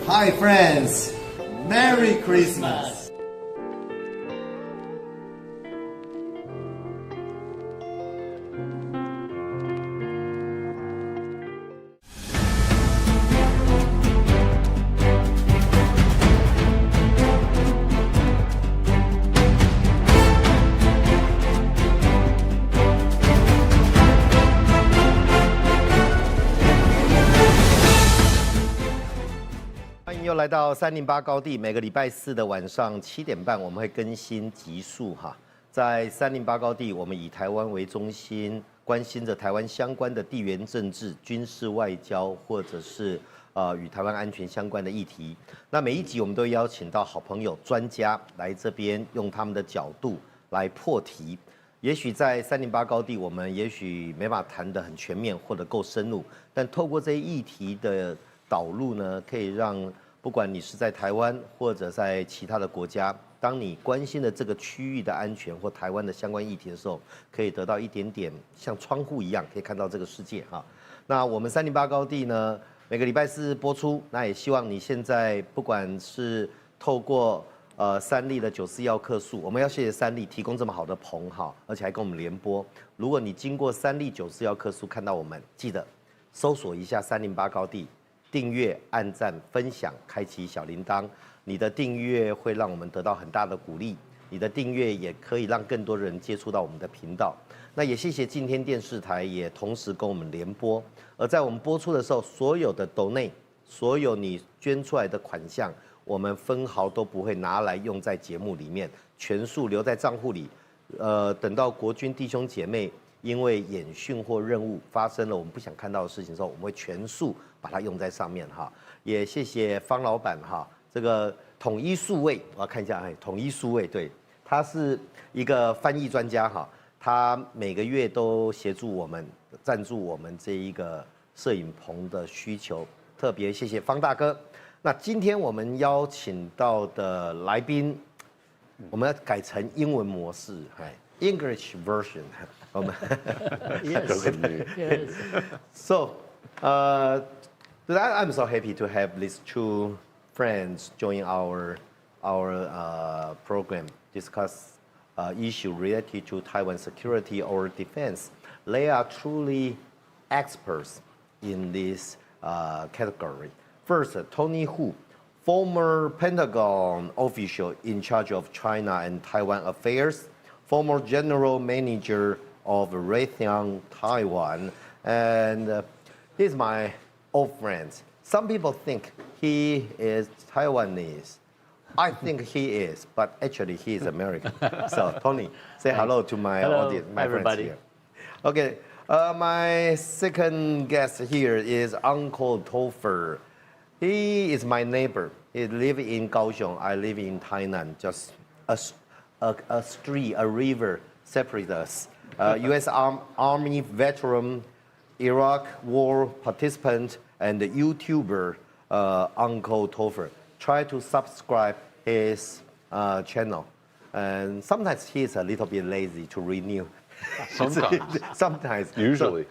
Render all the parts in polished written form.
Hi friends, Merry Christmas. 又来到308高地，每个礼拜四的晚上7点半，我们会更新集数哈。在308高地，我们以台湾为中心，关心着台湾相关的地缘政治、军事外交，或者是与台湾安全相关的议题。那每一集我们都邀请到好朋友、专家来这边，用他们的角度来破题。也许在308高地，我们也许没法谈得很全面或者够深入，但透过这些议题的导入呢，可以让不管你是在台湾或者在其他的国家，当你关心的这个区域的安全或台湾的相关议题的时候，可以得到一点点像窗户一样，可以看到这个世界哈。那我们308高地呢，每个礼拜四播出，那也希望你现在不管是透过三立的94要客诉，我们要谢谢三立提供这么好的棚哈，而且还跟我们联播。如果你经过三立94要客诉看到我们，记得搜索一下308高地。订阅、按赞、分享、开启小铃铛，你的订阅会让我们得到很大的鼓励。你的订阅也可以让更多人接触到我们的频道。那也谢谢敬天电视台也同时跟我们联播。而在我们播出的时候，所有的抖内，所有你捐出来的款项，我们分毫都不会拿来用在节目里面，全数留在账户里。等到国军弟兄姐妹因为演训或任务发生了我们不想看到的事情的时候，我们会全数把它用在上面哈。也谢谢方老板哈，这个统一数位，我要看一下，统一数位，对，他是一个翻译专家哈，他每个月都协助我们赞助我们这一个摄影棚的需求，特别谢谢方大哥。那今天我们邀请到的来宾，我们要改成英文模式，English version。Yes. So, I'm so happy to have these two friends join our program, discuss issue related to Taiwan security or defense. They are truly experts in this category. First, Tony Hu, former Pentagon official in charge of China and Taiwan affairs, former general manager of Raytheon Taiwan, and he's my old friend. Some people think he is Taiwanese. I think he is, but actually he is American. So Tony, say hello to my audience, my everybody. friends here. Okay, my second guest here is Uncle Topher. He is my neighbor. He lives in Kaohsiung. I live in Tainan. Just a street, a river separates us. U.S. Army veteran, Iraq War participant, and YouTuber Uncle Topher. Try to subscribe his channel. And sometimes he's a little bit lazy to renew. Sometimes. Usually.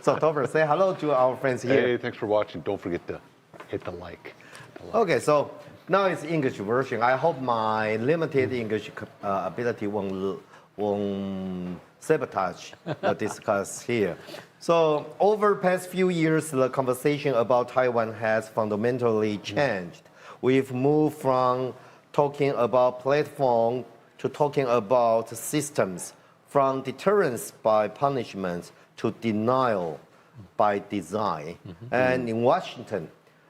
So Topher, say hello to our friends here. Hey, thanks for watching. Don't forget to hit the like. Okay, so now it's English version. I hope my limited English ability won't sabotage the discuss here. So over past few years, the conversation about Taiwan has fundamentally changed. We've moved from talking about platform to talking about systems, from deterrence by punishment to denial by design. And in Washington,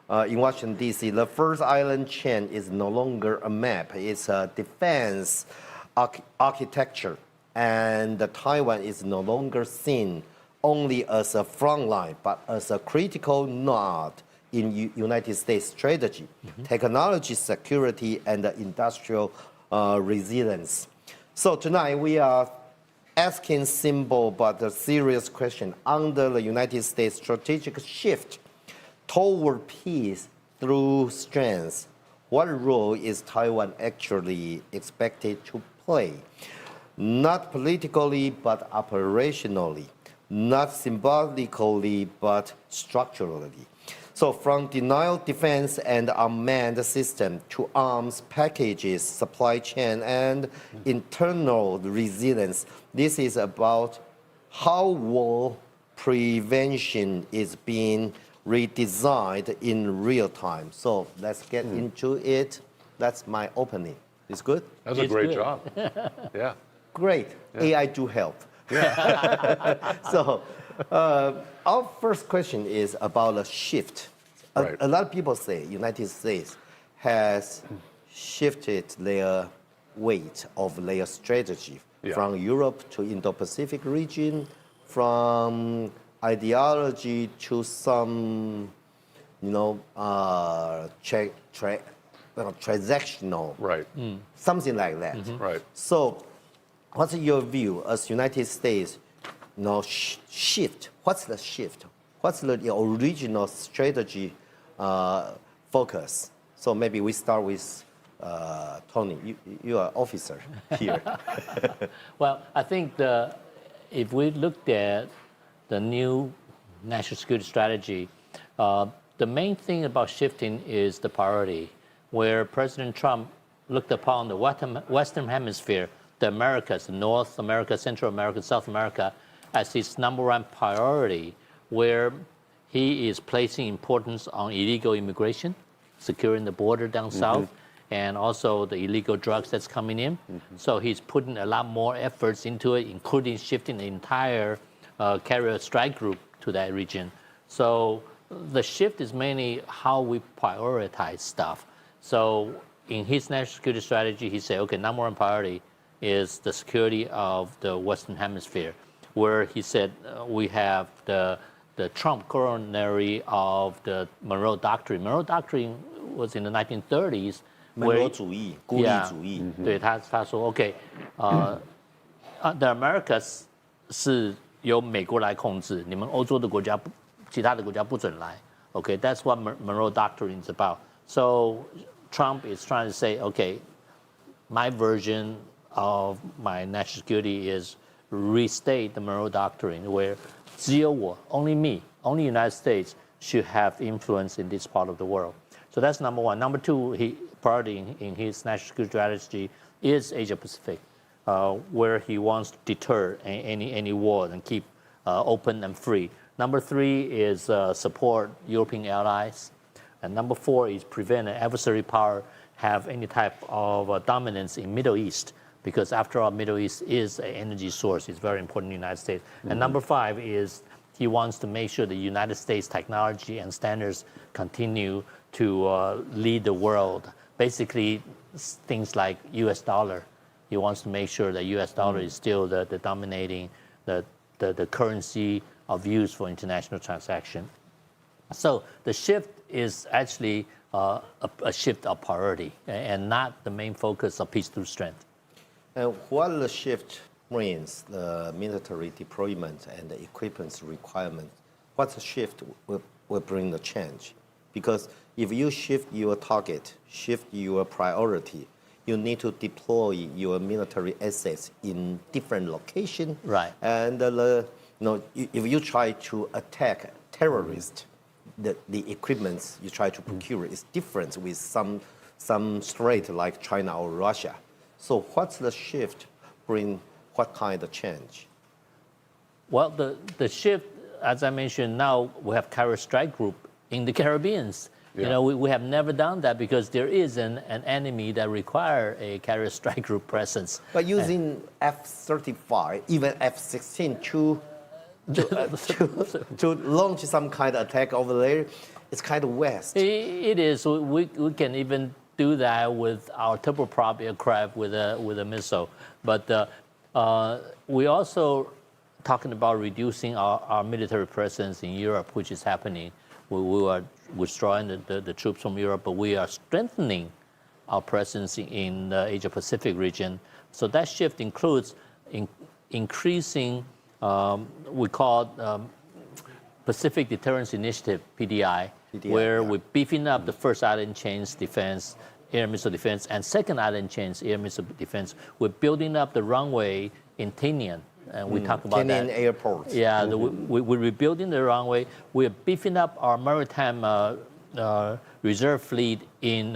D.C., the first island chain is no longer a map. It's a defense architecture. And Taiwan is no longer seen only as a front line, but as a critical node in United States strategy, technology security, and industrial resilience. So tonight we are asking simple but a serious question. Under the United States strategic shift toward peace through strength, what role is Taiwan actually expected to play? Not politically, but operationally. Not symbolically, but structurally. So from denial defense and unmanned system to arms packages, supply chain, and internal resilience, this is about how war prevention is being redesigned in real time. So let's get into it. That's my opening. It's good? That's a great job. Yeah. Great. Yeah. AI do help. Yeah. So our first question is about a shift. Right. A lot of people say United States has shifted their weight of their strategy from Europe to Indo-Pacific region, from ideology to some, transactional, Right. Something like that. Right. So, what's your view as United States, shift? What's the shift? What's the original strategy focus? So maybe we start with Tony. You are officer here. Well, I think if we looked at the new national security strategy, the main thing about shifting is the priority, where President Trump looked upon the Western Hemisphere, the Americas, North America, Central America, South America, as his number one priority, where he is placing importance on illegal immigration, securing the border down south, and also the illegal drugs that's coming in. So he's putting a lot more efforts into it, including shifting the entire carrier strike group to that region. So the shift is mainly how we prioritize stuff. So in his national security strategy, he said, okay, number one priority is the security of the Western Hemisphere, where he said we have the Trump coronary of the Monroe Doctrine. Monroe Doctrine was in the 1930s. 门罗主义、孤立主义。对他说 ，OK， the Americas 是由美国来控制，你们欧洲的国家其他的国家不准来。Okay, that's what Monroe Doctrine is about. So Trump is trying to say, okay, my version of my national security is restate the Monroe Doctrine, where 只有我 only me, only United States should have influence in this part of the world. So that's number one. Number two, priority in his national security strategy is Asia Pacific, where he wants to deter any war and keep open and free. Number three is support European allies. And number four is prevent an adversary power have any type of dominance in Middle East, because after all, Middle East is an energy source. It's very important in the United States. And number five is he wants to make sure the United States technology and standards continue to lead the world. Basically, things like U.S. dollar. He wants to make sure that U.S. dollar is still the dominating, the currency of use for international transaction. So the shift is actually a shift of priority and not the main focus of peace through strength. And what the shift brings, the military deployment and the equipment requirement, what the shift will bring the change? Because if you shift your target, shift your priority, you need to deploy your military assets in different locations. Right. And if you try to attack terrorists, the equipment you try to procure is different with some strait like China or Russia. So what's the shift bring what kind of change? Well, the shift, as I mentioned, now we have carrier strike group in the Caribbean. Yeah. We have never done that because there is an enemy that require a carrier strike group presence. But using F-35, even F-16 to launch some kind of attack over there, it's kind of west. It is. We can even do that with our turboprop aircraft with a missile. But we also talking about reducing our military presence in Europe, which is happening. We are withdrawing the troops from Europe, but we are strengthening our presence in the Asia-Pacific region. So that shift includes increasing, we call Pacific Deterrence Initiative, PDI, where we're beefing up the first island chains defense, air missile defense, and second island chains air missile defense. We're building up the runway in Tinian, and we talk about Tianjin that. Airport. Yeah, we're rebuilding the runway. We're beefing up our maritime reserve fleet in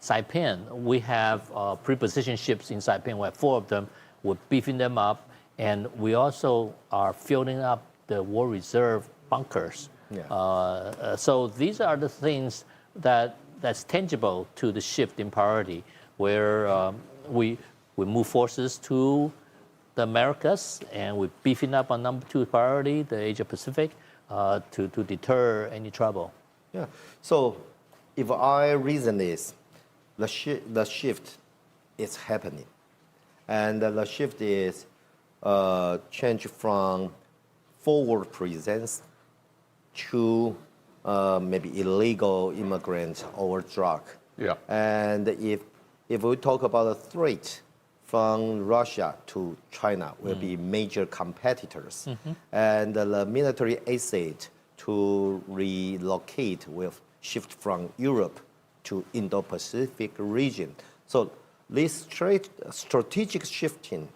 Saipan. We have pre-positioned ships in Saipan. We have 4 of them. We're beefing them up, and we also are filling up the war reserve bunkers. Yeah. So these are the things that's tangible to the shift in priority, where we move forces to the Americas, and we're beefing up on number 2 priority, the Asia Pacific, to deter any trouble. Yeah. So if I reason this, the shift is happening. And the shift is change from forward presence to maybe illegal immigrants or drug. Yeah. And if we talk about the threat from Russia to China will be major competitors. And the military asset to relocate will shift from Europe to Indo-Pacific region. So this strategic shifting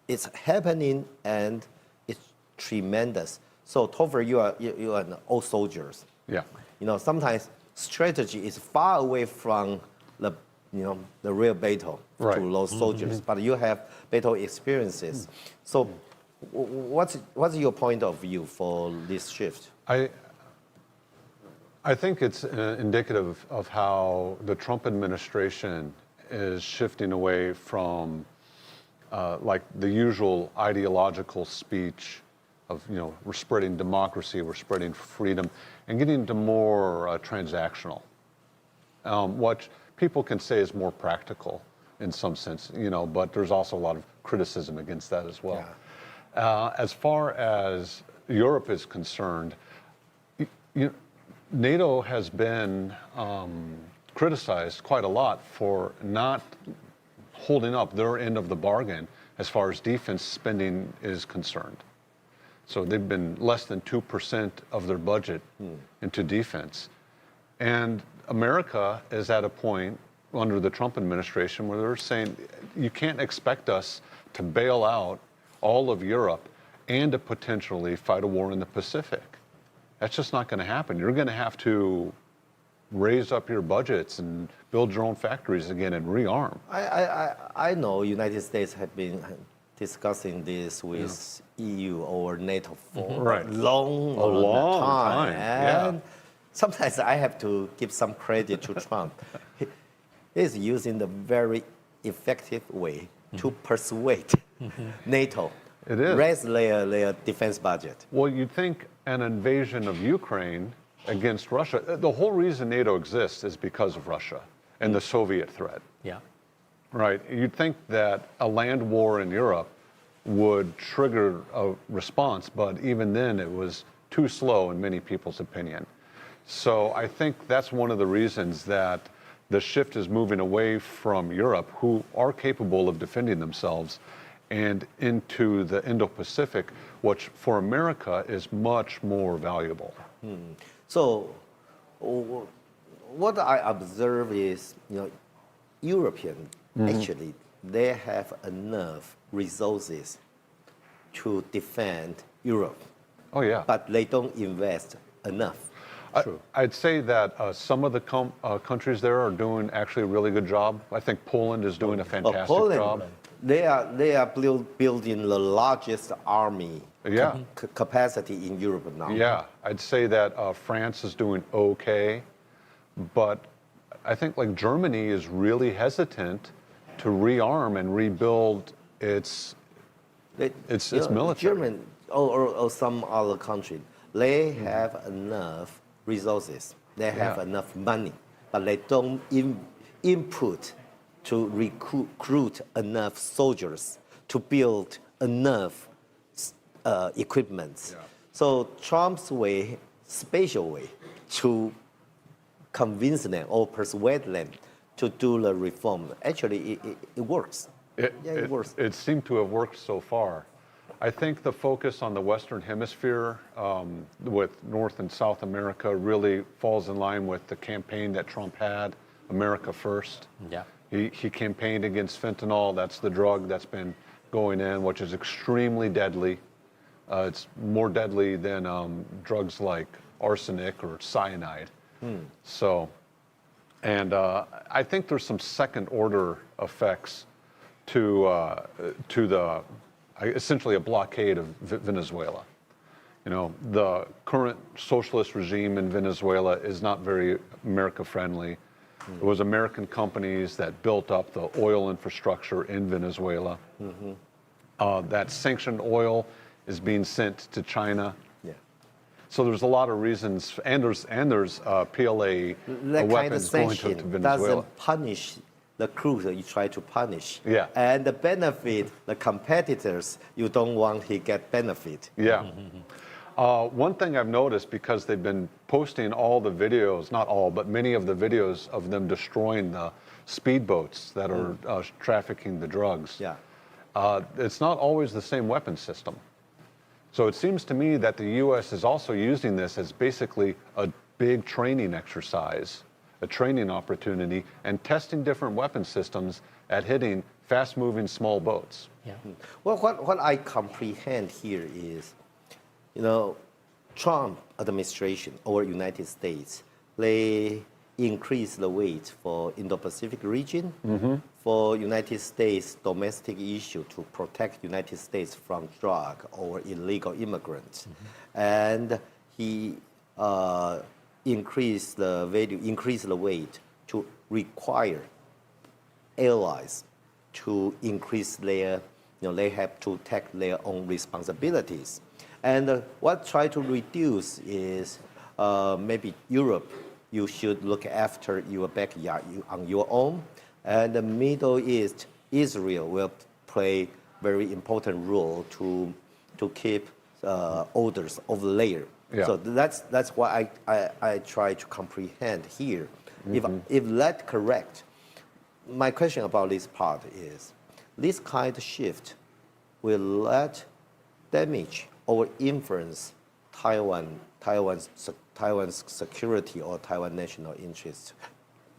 is happening and it's tremendous. So Topher, you are an old soldiers. Yeah. You know, sometimes strategy is far away from the real battle Right. to those soldiers, but you have battle experiences. So what's your point of view for this shift? I think it's indicative of how the Trump administration is shifting away from like the usual ideological speech of, we're spreading democracy, we're spreading freedom, and getting to more transactional. What people can say is more practical in some sense, but there's also a lot of criticism against that as well. Yeah. As far as Europe is concerned, NATO has been criticized quite a lot for not holding up their end of the bargain as far as defense spending is concerned. So they've been less than 2% of their budget into defense. And America is at a point under the Trump administration where they're saying, you can't expect us to bail out all of Europe and to potentially fight a war in the Pacific. That's just not going to happen. You're going to have to raise up your budgets and build your own factories again and rearm. I know United States have been discussing this with EU or NATO for a long time. And sometimes I have to give some credit to Trump. He is using the very effective way to persuade NATO. It is. Raise their defense budget. Well, you'd think an invasion of Ukraine against Russia, the whole reason NATO exists is because of Russia and the Soviet threat. Yeah. Right. You'd think that a land war in Europe would trigger a response, but even then it was too slow in many people's opinion. So I think that's one of the reasons that the shift is moving away from Europe, who are capable of defending themselves, and into the Indo-Pacific, which for America is much more valuable. So what I observe is, European, actually, they have enough resources to defend Europe. Oh, yeah. But they don't invest enough. I'd say that some of the countries there are doing actually a really good job. I think Poland is doing a fantastic job. They are building the largest army capacity in Europe now. Yeah, I'd say that France is doing okay, but I think like Germany is really hesitant to rearm and rebuild its military. Germany or some other country, they have enough resources, they have enough money, but they don't input to recruit enough soldiers to build enough equipment. Yeah. So Trump's way, special way to convince them or persuade them to do the reform, actually it works. It works. It seemed to have worked so far. I think the focus on the Western Hemisphere with North and South America really falls in line with the campaign that Trump had, America First. Yeah. He campaigned against fentanyl. That's the drug that's been going in, which is extremely deadly. It's more deadly than drugs like arsenic or cyanide. So, and I think there's some second-order effects to the essentially a blockade of Venezuela. You know, the current socialist regime in Venezuela is not very America-friendly. It was American companies that built up the oil infrastructure in Venezuela. That sanctioned oil is being sent to China. Yeah. So there's a lot of reasons, and there's PLA That kind of weapons going to sanction Venezuela. doesn't punish the crews that you try to punish. Yeah. And the benefit, the competitors, you don't want to get benefit. Yeah. One thing I've noticed, because they've been posting all the videos, not all, but many of the videos of them destroying the speedboats that are trafficking the drugs. Yeah. It's not always the same weapon system. So it seems to me that the U.S. is also using this as basically a big training exercise, a training opportunity, and testing different weapon systems at hitting fast-moving small boats. Yeah. Well, what I comprehend here is, you know, Trump administration or United States, they increase the weight for Indo-Pacific region, for United States domestic issue to protect United States from drug or illegal immigrants. And he increase the weight to require allies to increase their, they have to take their own responsibilities. And what try to reduce is maybe Europe, you should look after your backyard on your own. And the Middle East, Israel will play very important role to keep orders of the layer. Yeah. So that's what I try to comprehend here. If that's correct, my question about this part is, this kind of shift will let damage or influence Taiwan's security or Taiwan national interest.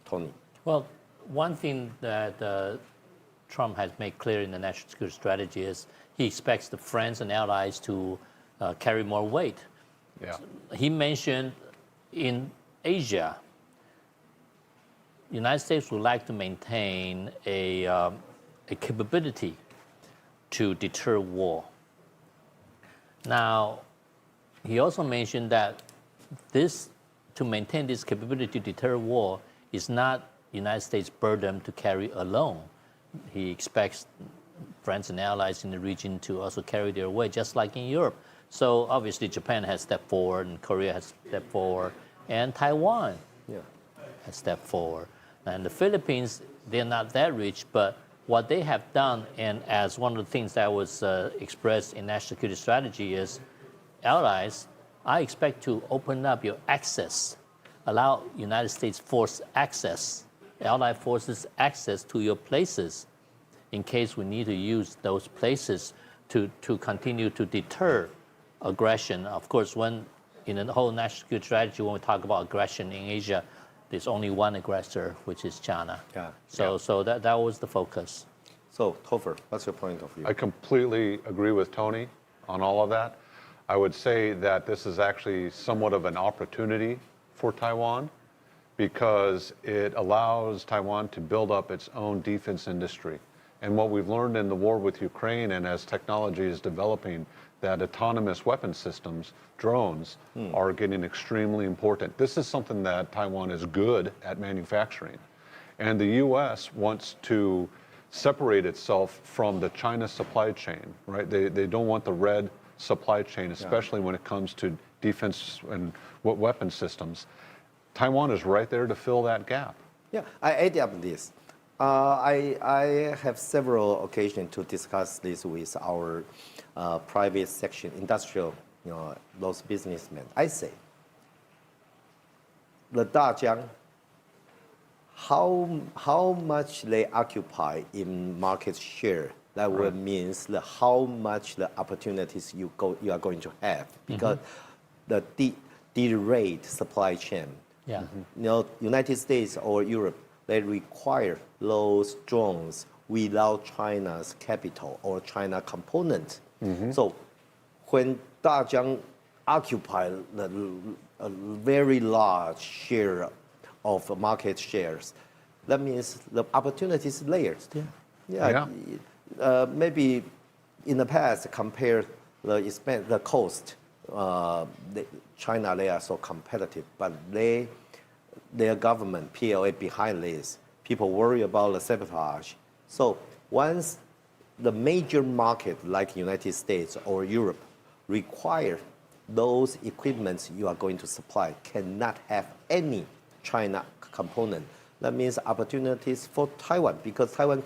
Tony. Well, one thing that Trump has made clear in the national security strategy is he expects the friends and allies to carry more weight. Yeah. He mentioned in Asia, the United States would like to maintain a capability to deter war. Now, he also mentioned that to maintain this capability to deter war is not United States' burden to carry alone. He expects friends and allies in the region to also carry their weight, just like in Europe. So obviously Japan has stepped forward, and Korea has stepped forward, and Taiwan has stepped forward. And the Philippines, they're not that rich, but what they have done, and as one of the things that was expressed in national security strategy is, allies, I expect to open up your access, allow United States force access, allied forces access to your places in case we need to use those places to continue to deter aggression. Of course, when in the whole national security strategy, when we talk about aggression in Asia, there's only one aggressor, which is China. Yeah. So that was the focus. So, Topher, what's your point of view? I completely agree with Tony on all of that. I would say that this is actually somewhat of an opportunity for Taiwan because it allows Taiwan to build up its own defense industry. And what we've learned in the war with Ukraine and as technology is developing, that autonomous weapon systems, drones, are getting extremely important. This is something that Taiwan is good at manufacturing. And the U.S. wants to separate itself from the China supply chain, right? They don't want the red supply chain, especially when it comes to defense and weapon systems. Taiwan is right there to fill that gap. Yeah, I add up this. I have several occasions to discuss this with our private section, industrial, those businessmen. I say, the Dajiang, how much they occupy in market share, that would means how much the opportunities you are going to have, because the delayed supply chain. Yeah. United States or Europe, they require those drones without China's capital or China component. So when Dajiang occupy a very large share of market shares, that means the opportunity is layered. Maybe in the past, compare the cost, China, they are so competitive, but their government, PLA, behind this, people worry about the sabotage. So once the major market like United States or Europe require those equipments you are going to supply cannot have any China component. That means opportunities for Taiwan, because Taiwan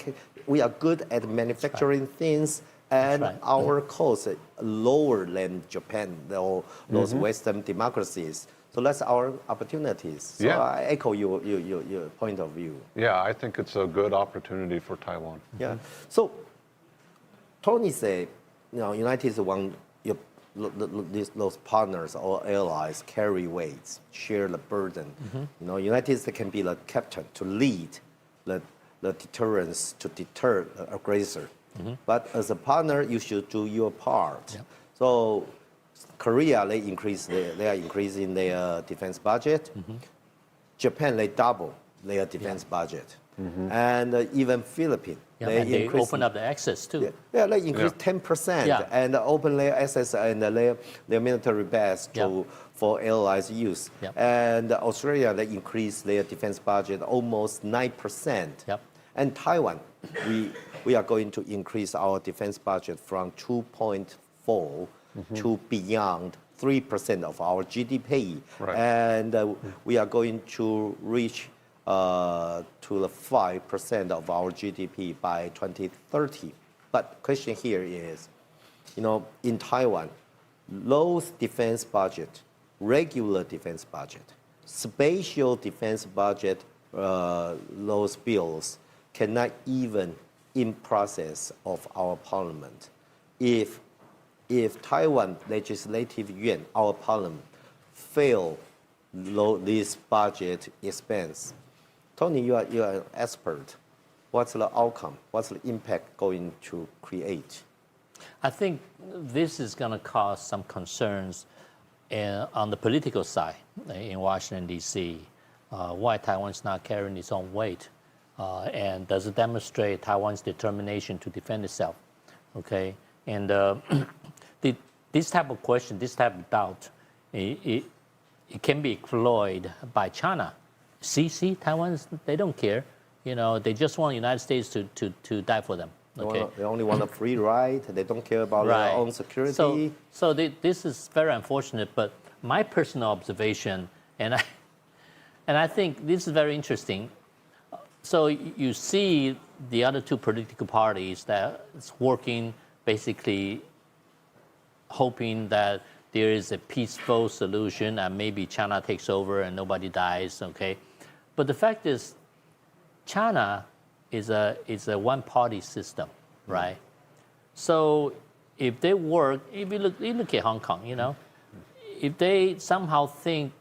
we are good at manufacturing things, and our costs are lower than Japan or those Western democracies. So that's our opportunities. So I echo your point of view. Yeah, I think it's a good opportunity for Taiwan. Yeah. So Tony said, United States want those partners or allies carry weights, share the burden. United States can be the captain to lead the deterrence to deter the aggressor. But as a partner, you should do your part. So Korea, they are increasing their defense budget. Japan, they double their defense budget. And even Philippines, they open up the access too. They increase 10% and open their access and their military base for allies use. And Australia, they increase their defense budget almost 9%. And Taiwan, we are going to increase our defense budget from 2.4 to beyond 3% of our GDP. And we are going to reach to the 5% of our GDP by 2030. But question here is, in Taiwan, those defense budget, regular defense budget, spatial defense budget, those bills cannot even in process of our parliament. If Taiwan Legislative Yuan, our parliament, fail this budget expense, Tony, you are an expert. What's the outcome? What's the impact going to create? I think this is going to cause some concerns on the political side in Washington, D.C. Why Taiwan is not carrying its own weight? And does it demonstrate Taiwan's determination to defend itself? Okay, and this type of question, this type of doubt, it can be exploited by China. See, Taiwan's, they don't care. They just want the United States to die for them. Okay? They only want a free ride. They don't care about their own security. So this is very unfortunate. But my personal observation, and I think this is very interesting. So you see the other two political parties that's working, basically hoping that there is a peaceful solution and maybe China takes over and nobody dies, okay? But the fact is, China is a one-party system, right? So if they work, if you look at Hong Kong, if they somehow think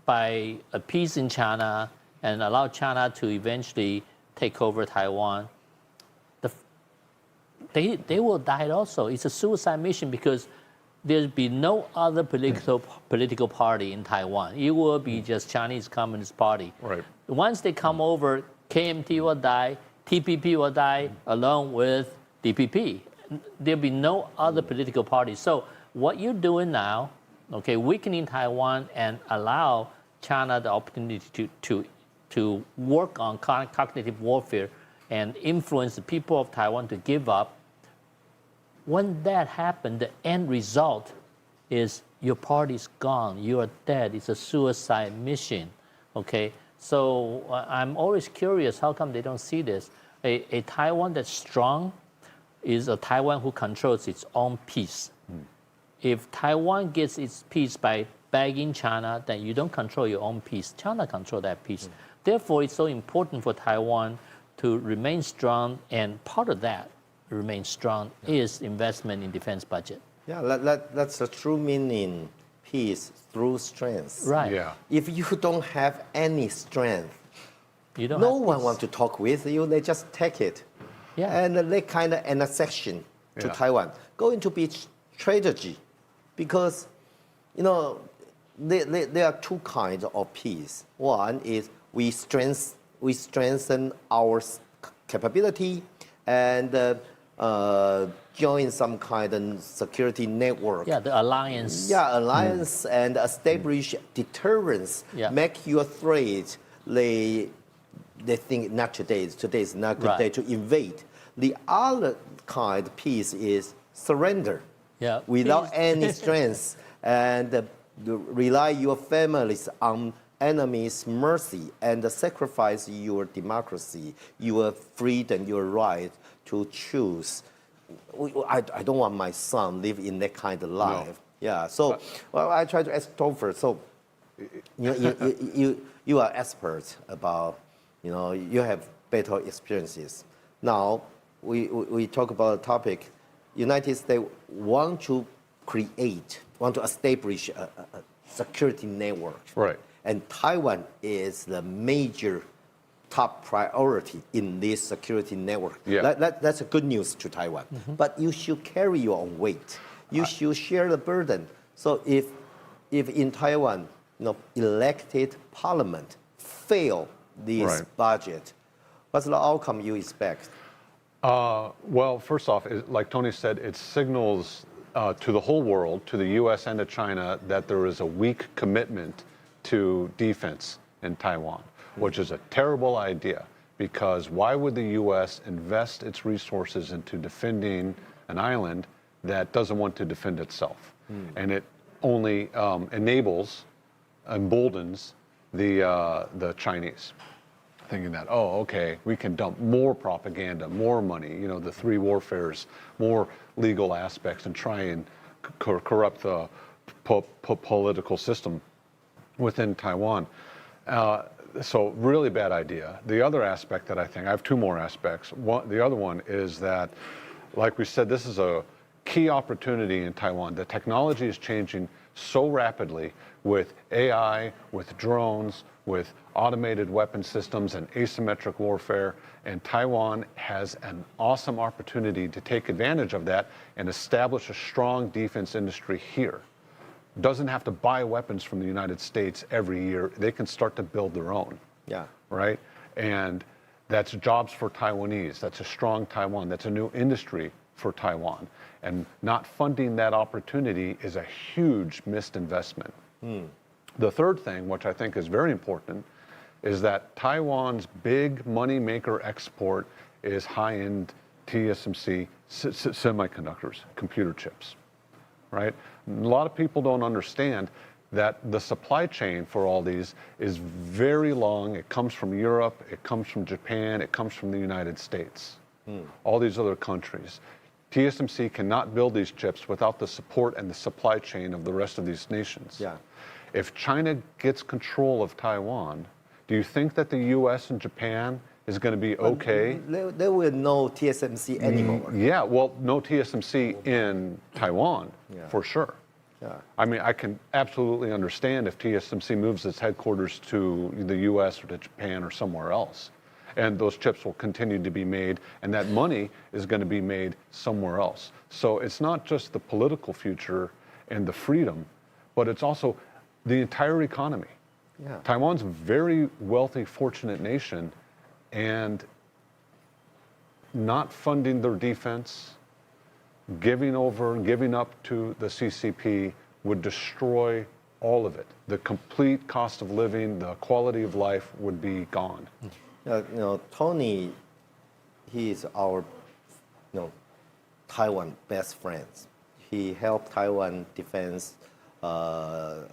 by appeasing China and allow China to eventually take over Taiwan, they will die also. It's a suicide mission because there'll be no other political party in Taiwan. It will be just Chinese Communist Party. Once they come over, KMT will die, TPP will die along with DPP. There'll be no other political party. So what you're doing now, okay, weakening Taiwan and allow China the opportunity to work on cognitive warfare and influence the people of Taiwan to give up. When that happens, the end result is your party's gone, you are dead. It's a suicide mission, okay? So I'm always curious, how come they don't see this? A Taiwan that's strong is a Taiwan who controls its own peace. If Taiwan gets its peace by begging China, then you don't control your own peace. China controls that peace. Therefore, it's so important for Taiwan to remain strong, and part of that remain strong is investment in defense budget. Yeah, that's the true meaning, peace through strength. Right. Yeah. If you don't have any strength, You don't no have one peace. wants to talk with you. They just take it. Yeah. And that kind of annexation to Yeah. Taiwan going to be strategy, because, you know, there are two kinds of peace. One is we strengthen our capability and join some kind of security network. Yeah, the alliance. Yeah, alliance and establish deterrence. Yeah. Make you afraid. They think not today. Today is not a good day to invade. The other kind of peace is surrender. Yeah. Without Peace. any strength, and rely your families on enemies' mercy and sacrifice your democracy, your freedom, your right to choose. I don't want my son live in that kind of life. No. Yeah. So, well, I try to ask Topher. So, you are experts about, you know, you have better experiences. Now, we talk about a topic. United States want to establish a security network. Right. And Taiwan is the major top priority in this security network. Yeah. That's a good news to Taiwan. Mm-hmm. But you should carry your own weight. You should share the burden. So if in Taiwan, you know, elected parliament fail this budget, what's the outcome you expect? Well, first off, like Tony said, it signals to the whole world, to the U.S. and to China, that there is a weak commitment to defense in Taiwan, which is a terrible idea, because why would the U.S. invest its resources into defending an island that doesn't want to defend itself? And it only emboldens the Chinese, thinking that, oh, okay, we can dump more propaganda, more money, you know, the three warfares, more legal aspects, and try and corrupt the political system within Taiwan. So really bad idea. The other aspect that I have two more aspects. The other one is that, like we said, this is a key opportunity in Taiwan. The technology is changing so rapidly with AI, with drones, with automated weapon systems and asymmetric warfare, and Taiwan has an awesome opportunity to take advantage of that and establish a strong defense industry here. Doesn't have to buy weapons from the United States every year. They can start to build their own. Yeah. Right? And that's jobs for Taiwanese. That's a strong Taiwan. That's a new industry for Taiwan. And not funding that opportunity is a huge missed investment. The third thing, which I think is very important, is that Taiwan's big money maker export is high-end TSMC semiconductors, computer chips, right? A lot of people don't understand that the supply chain for all these is very long. It comes from Europe, it comes from Japan, it comes from the United States, all these other countries. TSMC cannot build these chips without the support and the supply chain of the rest of these nations. Yeah. If China gets control of Taiwan, do you think that the U.S. and Japan is going to be okay? They will know TSMC anymore. Yeah, well, no TSMC in Taiwan, for sure. Yeah. I mean, I can absolutely understand if TSMC moves its headquarters to the U.S. or to Japan or somewhere else. And those chips will continue to be made, and that money is going to be made somewhere else. So it's not just the political future and the freedom, but it's also the entire economy. Yeah. Taiwan's a very wealthy, fortunate nation, and not funding their defense, giving up to the CCP would destroy all of it. The complete cost of living, the quality of life would be gone. You know, Tony, he is our, you know, Taiwan best friends. He helped Taiwan defense a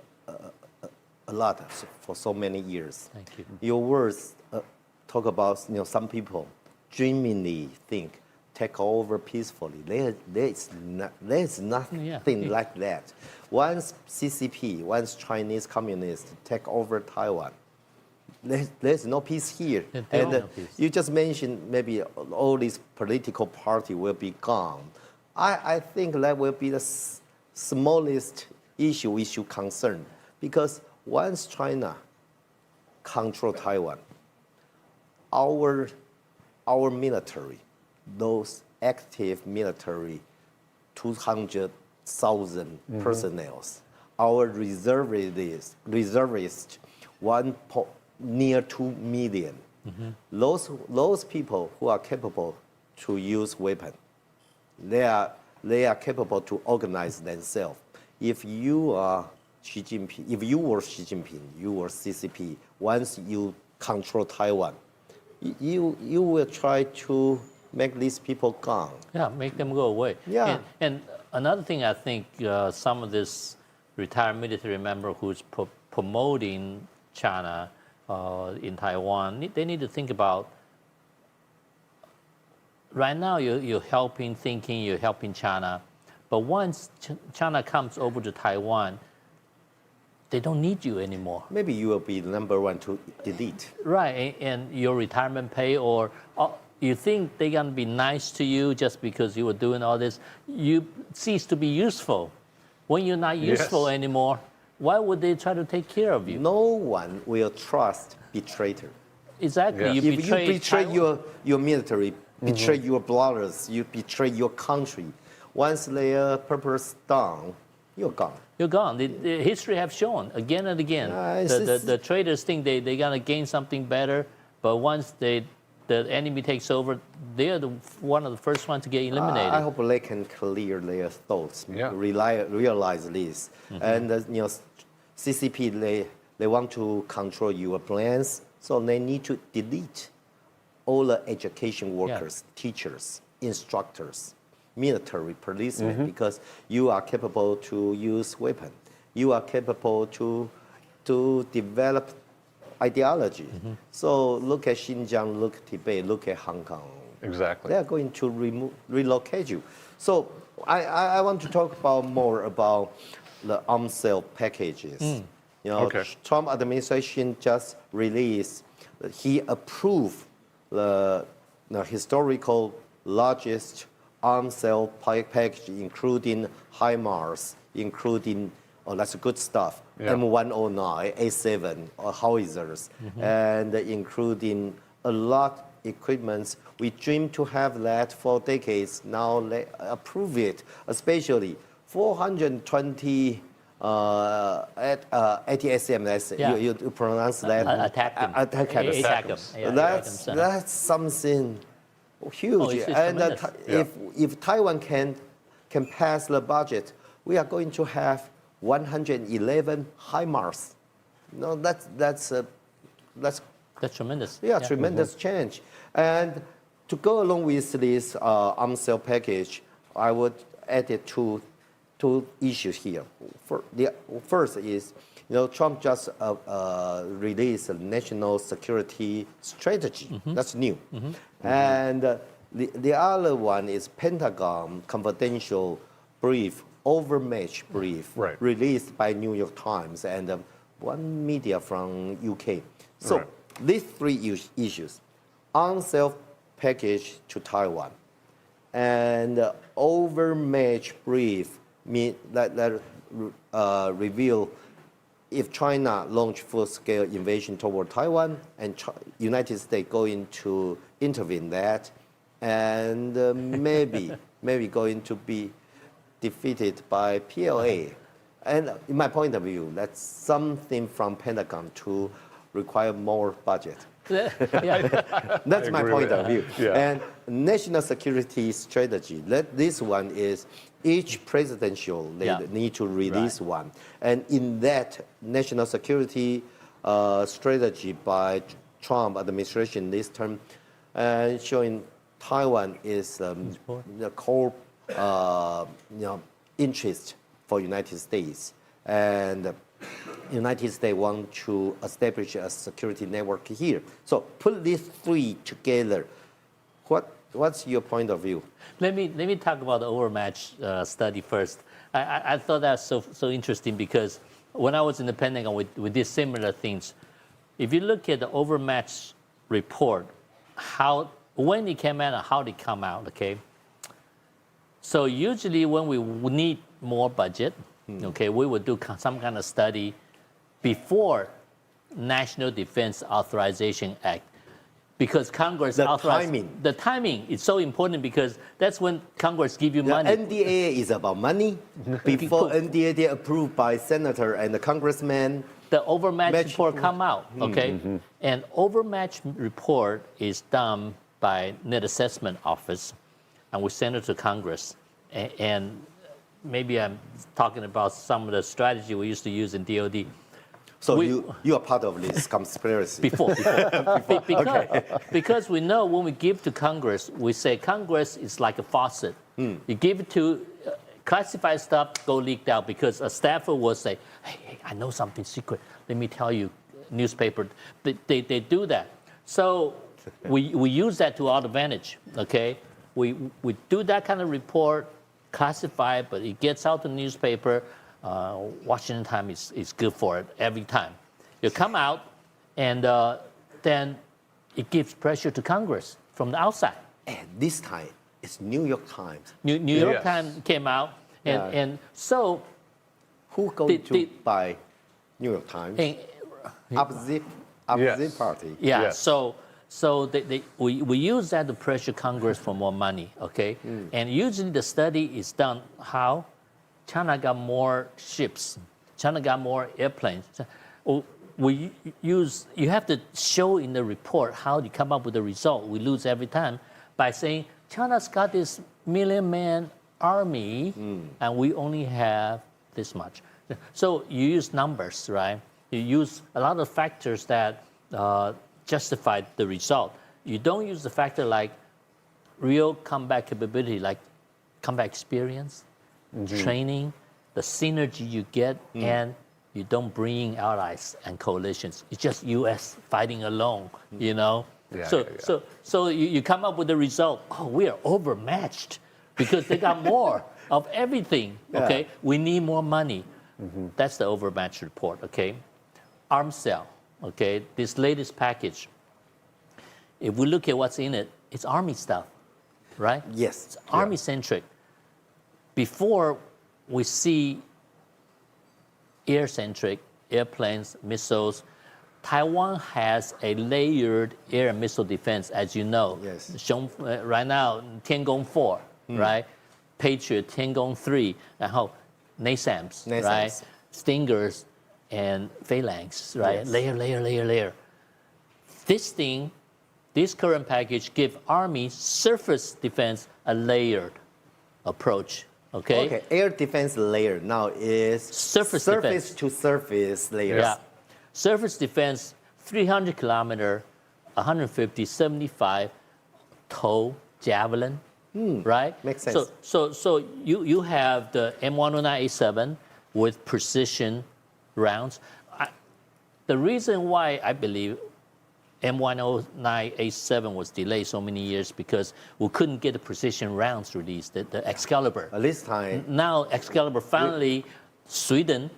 lot for so many years. Thank you. Your words talk about, you know, some people dreamingly think take over peacefully. There's nothing like that. Once CCP, once Chinese communists take over Taiwan, there's no peace here. And no peace. You just mentioned maybe all these political party will be gone. I think that will be the smallest issue we should concern, because once China control Taiwan, our military those active military, 200,000 personnel. Our reservists, near 2 million. Those people who are capable to use weapons, they are capable to organize themselves. If you are Xi Jinping, if you were Xi Jinping, you were CCP, once you control Taiwan, you will try to make these people gone. Yeah, make them go away. Yeah. And another thing, I think some of this retired military member who's promoting China in Taiwan, they need to think about, right now you're helping thinking, you're helping China, but once China comes over to Taiwan, they don't need you anymore. Maybe you will be the number one to delete. Right, and your retirement pay, or you think they're gonna be nice to you just because you were doing all this, you cease to be useful. When you're not useful anymore, why would they try to take care of you? No one will trust betrayer. Exactly, Yes. you If you betray Taiwan. your military, betray your brothers, you betray your country, once their purpose done, you're gone. You're gone. The history have shown again and again. The traders think they're gonna gain something better, but once the enemy takes over, they're one of the first ones to get eliminated. I hope they can clear their thoughts, Yeah. realize this. And CCP, they want to control your plans, so they need to delete all the education workers, teachers, instructors, military policemen, because you are capable to use weapons. You are capable to develop ideology. So look at Xinjiang, look at Tibet, look at Hong Kong. Exactly. They are going to relocate you. So I want to talk more about the arms sale packages. You know, Okay. Trump administration just released, he approved the historical largest arms sale package, including HIMARS, including, that's good stuff, Yeah. M109, A7, howitzers, and including a lot equipment. We dream to have that for decades. Now they approve it, especially 420 ATSM. You pronounce that? Attack them. Yeah, That's something huge. It's And tremendous. if Taiwan can pass the budget, we are going to have 111 HIMARS. No, that's tremendous. tremendous change. And to go along with this arms sale package, I would add it two issues here. First is, Trump just released a national security strategy. That's new. And the other one is Pentagon confidential brief, overmatched brief, released by New York Times and one media from UK. So these three issues, arms sale package to Taiwan, and overmatched brief that reveal if China launch full-scale invasion toward Taiwan and United States going to intervene that, and maybe going to be defeated by PLA. And in my point of view, that's something from Pentagon to require more budget. That's my point of view. Yeah. And national security strategy, this one is each presidential, they need to release one. And in that national security strategy by Trump administration this term, showing Taiwan is the core interest for United States. And United States want to establish a security network here. So put these three together. What's your point of view? Let me talk about the overmatch study first. I thought that was so interesting because when I was in the Pentagon, we did similar things. If you look at the overmatch report, when it came out and how it come out, okay? So usually when we need more budget, okay, we would do some kind of study before National Defense Authorization Act. because Congress The authorized timing. the timing is so important because that's when Congress give you The money. NDA is about money. Before NDA, they approved by senator and the congressman. The overmatch Match- report come out, okay? And overmatch report is done by Net Assessment Office, and we send it to Congress. And maybe I'm talking about some of the strategy we used to use in DOD. So you are part of this conspiracy. Before. Because we know when we give to Congress, we say Congress is like a faucet. You give it to classified stuff, go leaked out because a staffer will say, hey, I know something secret. Let me tell you, newspaper. They do that. So we use that to our advantage, okay? We do that kind of report, classified, but it gets out to the newspaper. Washington Times is good for it every time. You come out, and then it gives pressure to Congress from the outside. And this time, it's New York Times. New York Yes. Times came out, and so Who going to buy New York Times? and, Opposite Yes. party. yeah, Yes. so we use that to pressure Congress for more money, okay? And usually the study is done how China got more ships, China got more airplanes. You have to show in the report how you come up with the result. We lose every time by saying China's got this million-man army, and we only have this much. So you use numbers, right? You use a lot of factors that justify the result. You don't use the factor like real combat capability, like combat experience, training, the synergy you get, and you don't bring allies and coalitions. It's just U.S. fighting alone, you know? So you come up with the result, oh, we are overmatched because they got more of everything, okay? We need more money. That's the overmatch report, okay? Arms sale, okay? This latest package, if we look at what's in it, it's Army stuff, right? Yes. It's Army-centric. Before we see air-centric, airplanes, missiles, Taiwan has a layered air and missile defense, as you know. Yes. Shown, right now, Tiangong 4, right? Patriot, Tiangong 3, 然后 NASAMS, right? Stingers and Phalanx, right? Yes. Layer. This current package give Army surface defense a layered approach, okay? Okay, air defense layer now is Surface to surface layers. Yeah. Surface defense, 300 kilometer, 150, 75 tow javelin, right? Makes sense. So you have the M109A7 with precision rounds. The reason why I believe M109A7 was delayed so many years because we couldn't get the precision rounds released, the Excalibur. At this time, Now Excalibur finally, Sweden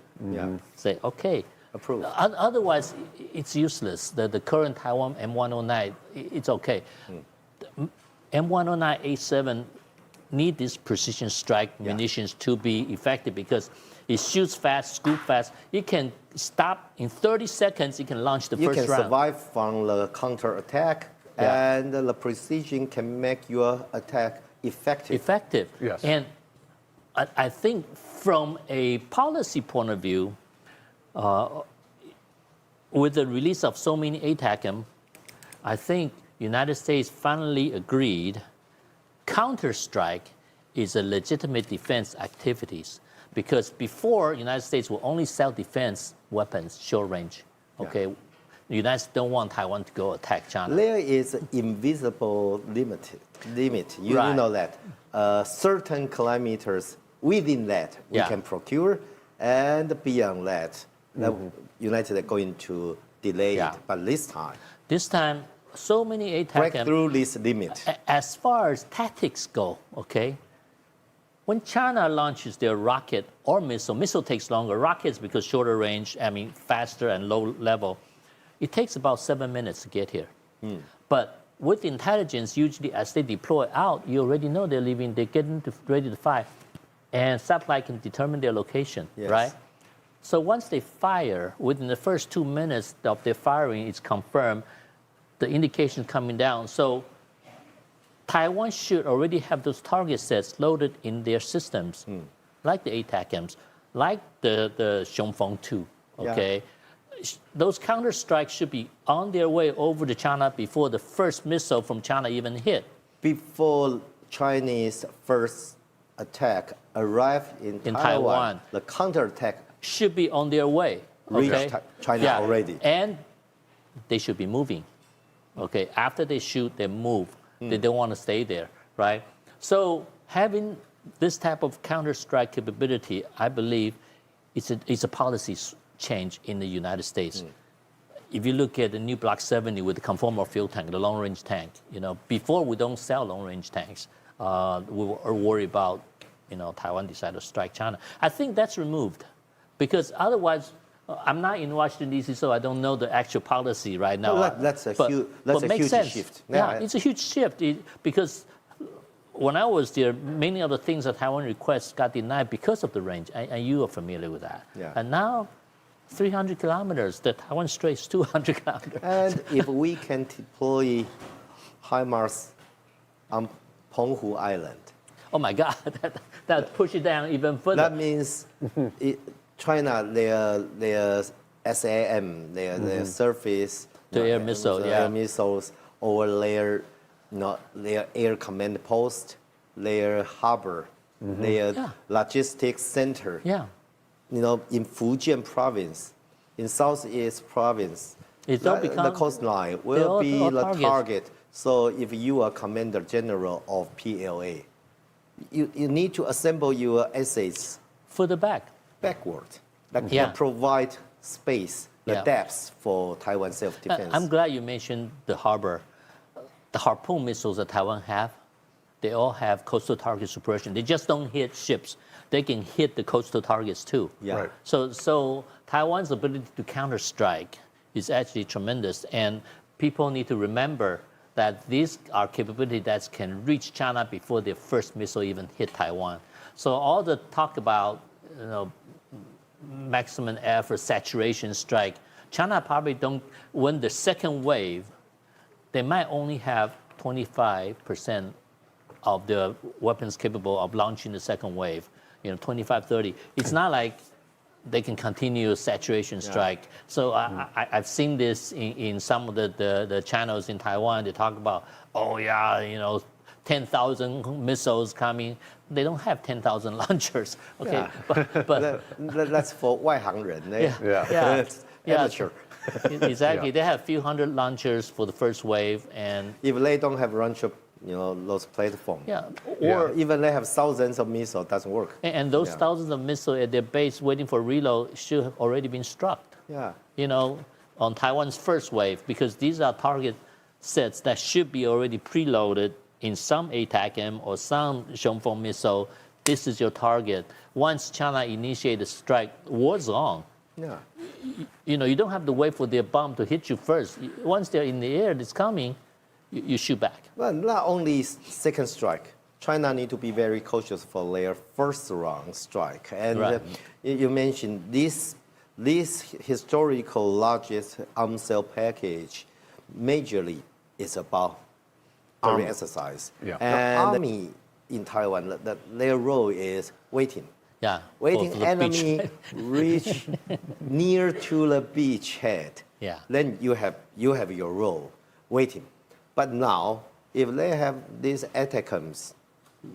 say, okay. Approved. Otherwise, it's useless. The current Taiwan M109, it's okay. M109A7 need this precision strike munitions to be effective because it shoots fast, scoop fast. It can stop in 30 seconds. It can launch the you first can round. survive from the counter attack, and the precision can make your attack effective. Yes. And I think from a policy point of view, with the release of so many ATACMS, I think United States finally agreed counterstrike is a legitimate defense activities. Because before, United States will only sell defense weapons, short range. Okay, the United States don't want Taiwan to go attack China. There is invisible limit. You Right. know that. Certain kilometers within that we can procure, and beyond that, the United States are going to delay it. But this time, So many break ATACMS. through this limit. As far as tactics go, okay, when China launches their rocket or missile takes longer. Rockets because shorter range, faster and low level. It takes about 7 minutes to get here. But with intelligence, usually as they deploy out, you already know they're leaving, they're getting ready to fire. And satellite can determine their location, right? So once they fire, within the first 2 minutes of their firing, it's confirmed, the indications coming down. So Taiwan should already have those target sets loaded in their systems, like the ATACMs, like the Xiongfeng 2, okay? Yeah. Those counter strikes should be on their way over to China before the first missile from China even hit. Before Chinese first attack arrived in Taiwan, the counterattack should be on their way. Okay? Reached China already. And they should be moving. Okay, after they shoot, they move. They don't want to stay there, right? So having this type of counter-strike capability, I believe, it's a policy change in the United States. If you look at the new Block 70 with the conformal fuel tank, the long-range tank, before we don't sell long-range tanks, we were worried about, Taiwan decided to strike China. I think that's removed because otherwise, I'm not in Washington, D.C., so I don't know the actual policy right now. Well, that's a huge shift. Yeah, it's a huge shift because when I was there, many of the things that Taiwan requests got denied because of the range, and you are familiar with that. Yeah. And now, 300 kilometers, the Taiwan Strait is 200 kilometers. And if we can deploy HIMARS on Penghu Island. Oh my God, that push it down even further. That means China, their SAM, their surface, the air missile, air missiles over their air command post, their harbor, their logistics center. Yeah. In Fujian province, in Southeast province, the coastline will be the target. So if you are Commander General of PLA, you need to assemble your assets further backward, that provide space, the depth for Taiwan self-defense. I'm glad you mentioned the harbor. The Harpoon missiles that Taiwan have, they all have coastal target suppression. They just don't hit ships. They can hit the coastal targets too. Yeah. Right. So Taiwan's ability to counter-strike is actually tremendous. And people need to remember that these are capabilities that can reach China before their first missile even hit Taiwan. So all the talk about, maximum effort, saturation strike, China probably don't, when the second wave, they might only have 25% of the weapons capable of launching the second wave, 25, 30. It's not like they can continue saturation strike. So I've seen this in some of the channels in Taiwan. They talk about, 10,000 missiles coming. They don't have 10,000 launchers. Okay, but that's for 外行人. Amateur. Exactly. They have a few hundred launchers for the first wave, and if they don't have launcher, those platforms. Or even they have thousands of missiles, doesn't work. And those thousands of missiles at their base waiting for reload should have already been struck. Yeah. On Taiwan's first wave, because these are target sets that should be already preloaded in some ATACM or some Xiongfeng missile. This is your target. Once China initiates the strike, war's on. Yeah. You don't have to wait for their bomb to hit you first. Once they're in the air, it's coming, you shoot back. Well, not only second strike. China need to be very cautious for their first round strike. And you mentioned this historical largest arms sale package majorly is about army exercise. Yeah. And the army in Taiwan, their role is waiting. Yeah. Waiting enemy reach near to the beachhead. Yeah. Then you have your role, waiting. But now, if they have these ATACMs,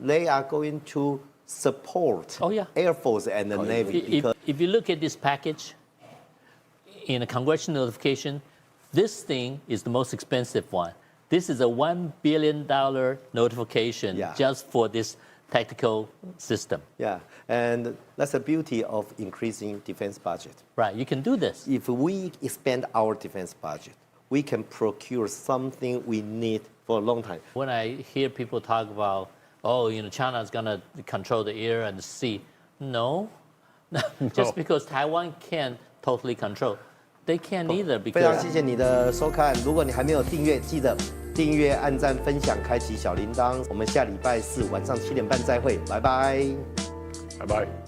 they are going to support Air Force and the Navy. If you look at this package, in a congressional notification, this thing is the most expensive one. This is a $1 billion notification just for this tactical system. Yeah, and that's the beauty of increasing defense budget. Right, you can do this. If we expand our defense budget, we can procure something we need for a long time. When I hear people talk about, China is going to control the air and the sea, no. Just because Taiwan can't totally control, they can't either. 非常谢谢你的收看，如果你还没有订阅，记得订阅、按赞、分享、开启小铃铛。我们下礼拜四晚上7点半再会，拜拜。Bye bye.